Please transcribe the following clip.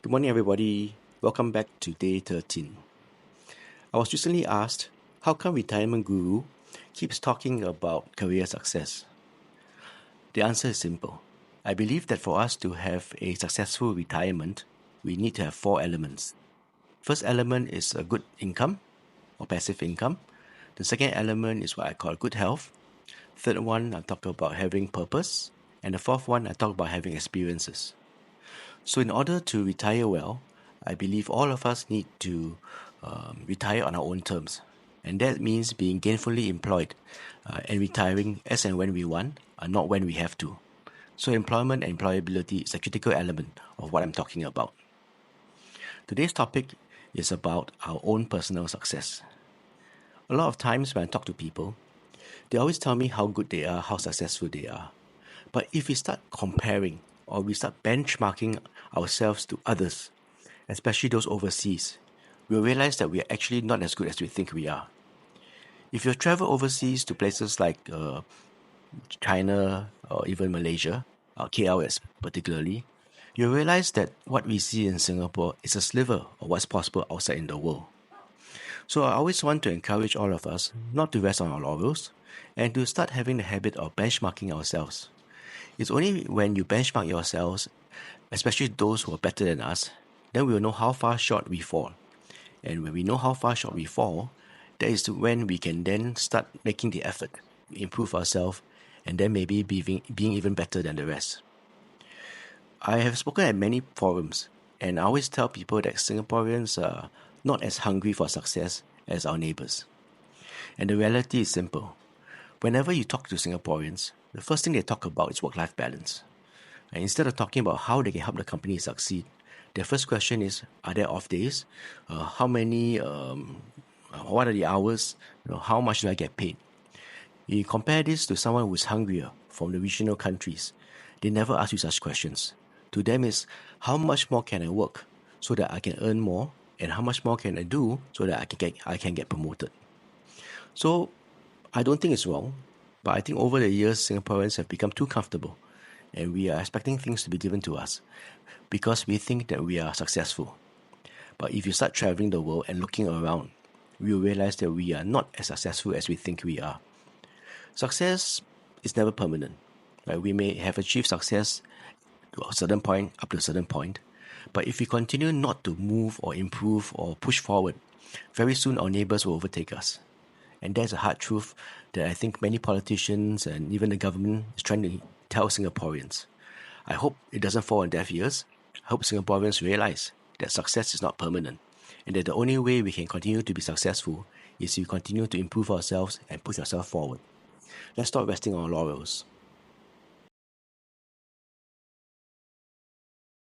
Good morning, everybody. Welcome back to day 13. I was recently asked, how come Retirement Guru keeps talking about career success? The answer is simple. I believe that for us to have a successful retirement, we need to have four elements. First element is a good income or passive income. The second element is what I call good health. Third one, I talk about having purpose. And the fourth one, I talk about having experiences. So in order to retire well, I believe all of us need to retire on our own terms. And that means being gainfully employed and retiring as and when we want, not when we have to. So employment and employability is a critical element of what I'm talking about. Today's topic is about our own personal success. A lot of times when I talk to people, they always tell me how good they are, how successful they are. But if we start comparing or we start benchmarking ourselves to others, especially those overseas, we'll realize that we are actually not as good as we think we are. If you travel overseas to places like China or even Malaysia, KL particularly, you'll realize that what we see in Singapore is a sliver of what's possible outside in the world. So I always want to encourage all of us not to rest on our laurels and to start having the habit of benchmarking ourselves. It's only when you benchmark yourselves, especially those who are better than us, then we will know how far short we fall. And when we know how far short we fall, that is when we can then start making the effort to improve ourselves and then maybe being even better than the rest. I have spoken at many forums, and I always tell people that Singaporeans are not as hungry for success as our neighbours. And the reality is simple. Whenever you talk to Singaporeans, the first thing they talk about is work-life balance. And instead of talking about how they can help the company succeed, their first question is, are there off days? How many, what are the hours? How much do I get paid? You compare this to someone who is hungrier from the regional countries. They never ask you such questions. To them is, how much more can I work so that I can earn more? And how much more can I do so that I can get promoted? So I don't think it's wrong, but I think over the years, Singaporeans have become too comfortable and we are expecting things to be given to us because we think that we are successful. But if you start traveling the world and looking around, we will realize that we are not as successful as we think we are. Success is never permanent. Right? We may have achieved success to a certain point, up to a certain point, but if we continue not to move or improve or push forward, very soon our neighbors will overtake us. And that's a hard truth that I think many politicians and even the government is trying to tell Singaporeans. I hope it doesn't fall on deaf ears. I hope Singaporeans realize that success is not permanent and that the only way we can continue to be successful is if we continue to improve ourselves and push ourselves forward. Let's stop resting on our laurels.